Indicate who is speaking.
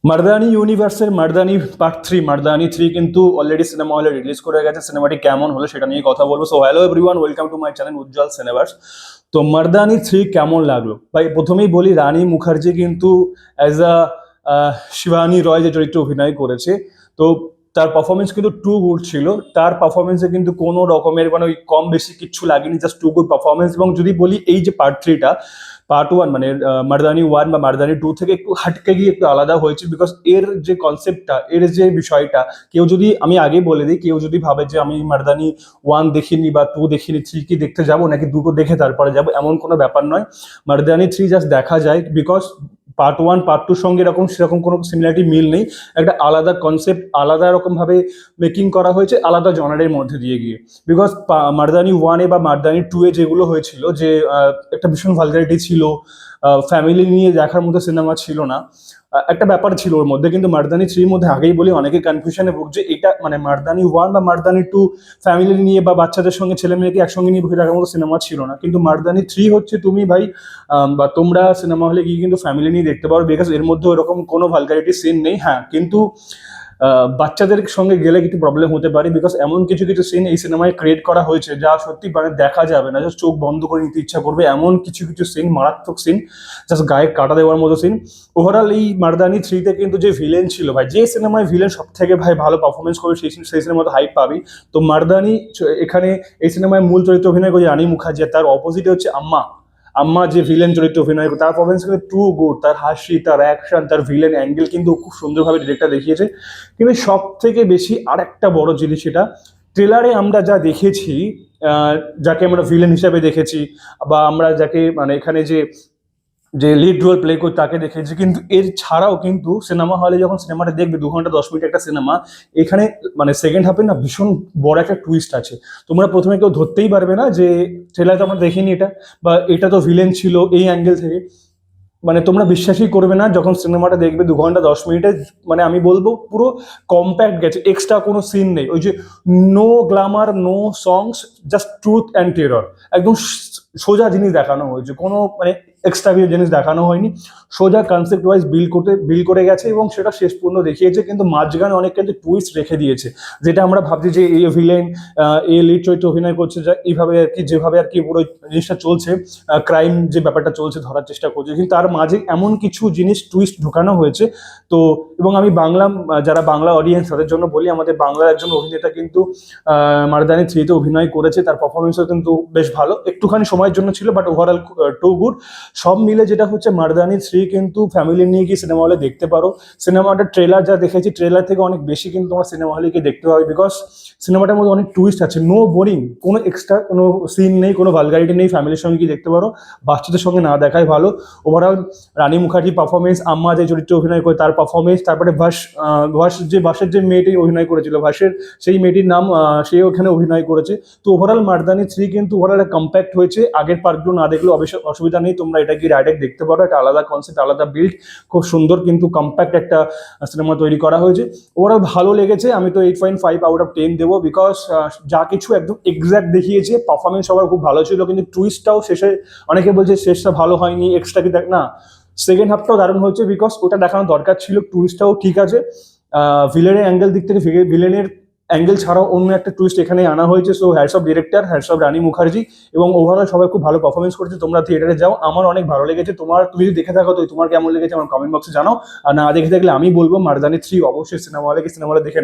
Speaker 1: মার্দানি ইউনিভার্সের মার্দানি পার্ট 3 মার্দানি 3 কিন্তু already cinema হলে রিলিজ করে গেছে। সিনেমাটি কেমন হলো সেটা নিয়ে কথা বলবো। So hello everyone, welcome to my channel Ujjwal Cineverse. তো মার্দানি 3 কেমন লাগলো ভাই, প্রথমেই বলি রানী মুখার্জি কিন্তু অ্যাজ আ শিবানী রয় যে চরিত্রে অভিনয় করেছে, তো তার পারফরমেন্স কিন্তু টু গুড ছিল। তার পারফরমেন্সে কিন্তু কোনো রকমের মানে ওই কম বেশি কিচ্ছু লাগেনি, জাস্ট টু গুড পারফরমেন্স। এবং যদি বলি এই যে পার্ট 3টা, পার্ট 1 মানে মার্দানি 1 বা মার্দানি 2 থেকে একটু হাটকে গিয়ে একটু আলাদা হয়েছে, বিকজ এর যে কনসেপ্টটা, এর যে বিষয়টা, কেউ যদি, আমি আগে বলে দিই, কেউ যদি ভাবে যে আমি মার্দানি 1 দেখিনি বা 2 দেখিনি, 3 কি দেখতে যাবো নাকি দুটো দেখে তারপরে যাবো, এমন কোনো ব্যাপার নয়। মার্দানি 3 জাস্ট দেখা যায়, বিকজ পার্ট 1 পার্ট 2 সঙ্গে এরকম সেরকম কোনো সিমিলারিটি মিল নেই। একটা আলাদা কনসেপ্ট, আলাদা রকম ভাবে মেকিং করা হয়েছে, আলাদা জনারের মধ্যে দিয়ে গিয়ে। বিকজ মার্দানি 1 বা মার্দানি 2 যেগুলো হয়েছিল, যে একটা ভীষণ ভালগারিটি ছিল, ফ্যামিলি নিয়ে দেখার মতো সিনেমা ছিল না, একটা ব্যাপার ছিল ওর মধ্যে। কিন্তু মার্দানি 3 মধ্যে আগেই বলি অনেকে কনফিউশনে ভুগছে, এটা মানে মার্দানি 1 বা মার্দানি 2 ফ্যামিলি নিয়ে বা বাচ্চাদের সঙ্গে ছেলে মেয়েকে একসঙ্গে নিয়ে বসে দেখার মতো সিনেমা ছিল না। কিন্তু মার্দানি 3 হচ্ছে, তুমি ভাই বা তোমরা সিনেমা হলে গিয়ে কিন্তু ফ্যামিলি নিয়ে দেখতে পারো, বিকজ এর মধ্যে ওরকম কোনো ভালগারিটি সিন নেই। হ্যাঁ, কিন্তু বাচ্চাদের সঙ্গে গেলে কিছু প্রবলেম হতে পারে, বিকজ এমন কিছু কিছু সিন এই সিনেমায় ক্রিয়েট করা হয়েছে যা সত্যি মানে দেখা যাবে না, জাস্ট চোখ বন্ধ করে নিতে ইচ্ছা করবে, এমন কিছু কিছু সিন, মারাত্মক সিন, জাস্ট গায়ে কাটা দেওয়ার মতো সিন। ওভারঅল এই মার্দানি 3-তে কিন্তু যে ভিলেন ছিল ভাই, যে সিনেমায় ভিলেন সব থেকে ভাই ভালো পারফরমেন্স করবে সেই সিনেমাতে হাইপ পাবি। তো এখানে এই সিনেমায় মূল চরিত্রে অভিনয় করে রানী মুখার্জি, আর তার অপোজিটে হচ্ছে আম্মা। আম্মা যে ভিলেন চরিত্রে অভিনয় করে, তার পারফরমেন্স কিন্তু টু গুড, তার হাসি, তার অ্যাকশন, তার ভিলেন অ্যাঙ্গেল কিন্তু খুব সুন্দরভাবে ডিরেক্টর দেখিয়েছে। কিন্তু সব থেকে বেশি আর একটা বড় জিনিস, এটা ট্রেলারে আমরা যা দেখেছি, যাকে আমরা ভিলেন হিসাবে দেখেছি, বা আমরা যাকে মানে এখানে যে যে লিড রোল প্লে করে তাকে দেখেছি, কিন্তু এর ছাড়াও কিন্তু সিনেমা হলে যখন সিনেমাটা দেখবে, 2 ঘন্টা 10 মিনিট একটা সিনেমা, এখানে মানে সেকেন্ড হাফে না ভীষণ বড় একটা টুইস্ট আছে। তোমরা প্রথমে কেউ ধরতেই পারবে না যে ট্রেলারে তো আমরা দেখিনি এটা, বা এটা তো ভিলেন ছিল এই অ্যাঙ্গেল থেকে। মানে তোমরা বিশ্বাসই করবে না যখন সিনেমাটা দেখবে 2 ঘন্টা 10 মিনিটে, মানে আমি বলবো পুরো কম্প্যাক্ট গেছে, এক্সট্রা কোনো সিন নেই। ওই যে no glamour, no songs, just truth and terror, একদম সোজা জিনিস দেখানো হয়েছে, কোনো মানে এক্সট্রা কিছু জিনিস দেখানো হয়নি। সোজা কনসেপ্ট ওয়াইজ বিল করে গেছে এবং সেটা শেষ পর্যন্ত দেখিয়েছে, কিন্তু মাঝখানে অনেক কিন্তু টুইস্ট রেখে দিয়েছে, যেটা আমরা ভাবছি যে এই ভিলেন, এই লিড চরিত্রে অভিনয় করছে, যা এইভাবে আর কি, যেভাবে আর কি পুরো জিনিসটা চলছে, ক্রাইম যে ব্যাপারটা চলছে ধরার চেষ্টা করছে, কিন্তু তার মাঝে এমন কিছু জিনিস টুইস্ট ঢোকানো হয়েছে। তো এবং আমি বাংলা, যারা বাংলা অডিয়েন্স তাদের জন্য বলি, আমাদের বাংলার একজন অভিনেতা কিন্তু মার্দানি 3-তে অভিনয় করেছে, তার পারফরমেন্সও কিন্তু বেশ ভালো, একটুখানি সময়ের জন্য ছিল, বাট ওভারঅল টু গুড। সব মিলে যেটা হচ্ছে, মার্দানি 3 কিন্তু ফ্যামিলি নিয়ে গিয়ে সিনেমা হলে দেখতে পারো। সিনেমাটার ট্রেলার যা দেখেছি, ট্রেলার থেকে অনেক বেশি কিন্তু তোমার সিনেমা হলে গিয়ে দেখতে হবে, বিকজ সিনেমাটার মধ্যে অনেক টুইস্ট আছে, নো বোরিং, কোনো এক্সট্রা কোনো সিন নেই, কোনো ভালগারিটি নেই, ফ্যামিলির সঙ্গে গিয়ে দেখতে পারো, বাচ্চাদের সঙ্গে না দেখাই ভালো। ওভারঅল রানী মুখার্জি পারফরমেন্স, আম্মা যে চরিত্রে অভিনয় করে তার পারফরমেন্স, তারপরে ভাসের যে মেয়েটি অভিনয় করেছিল, ভাসের সেই মেয়েটির নাম, সে ওখানে অভিনয় করেছে। তো ওভারঅল মার্দানি 3 কিন্তু ওভারঅল একটা কম্প্যাক্ট হয়েছে। আগের পার্টগুলো না দেখলেও অবশ্যই অসুবিধা নেই, তোমরা এটা কি ডাইরেক্ট দেখতে পারো, একটা আলাদা কনসেপ্ট, আলাদা বিল্ড, খুব সুন্দর কিন্তু কম্প্যাক্ট একটা সিনেমা তৈরি করা হয়েছে। ওভারঅল ভালো লেগেছে, আমি তো 8.5/10 দেবো, বিকজ যা কিছু একদম এক্সাক্ট দেখিয়েছে, পারফরমেন্স সবার খুব ভালো ছিল, কিন্তু টুইস্টটাও শেষে, অনেকে বলছে শেষটা ভালো হয়নি, এক্সট্রা কি দেখ না, সেকেন্ড হাফটাও দারুণ হয়েছে, বিকজ ওটা দেখানো দরকার ছিল, টুইস্টটাও ঠিক আছে। ভিলেনের অ্যাঙ্গেল দিক থেকে ভিলেনের অ্যাঙ্গেল ছাড়াও অন্য একটা টুইস্ট এখানে আনা হয়েছে। So hats off director, hats off Rani Mukherjee, এবং ওভারঅল সবাই খুব ভালো পারফরমেন্স করেছে। তোমরা থিয়েটারে যাও, আমার অনেক ভালো লেগেছে। তুমি যদি দেখে থাকো তো তোমার কেমন লেগেছে আমার কমেন্ট বক্সে জানাও, আর না দেখে থাকলে আমি বলবো মার্দানি 3 অবশ্যই সিনেমা হলে দেখে নাও।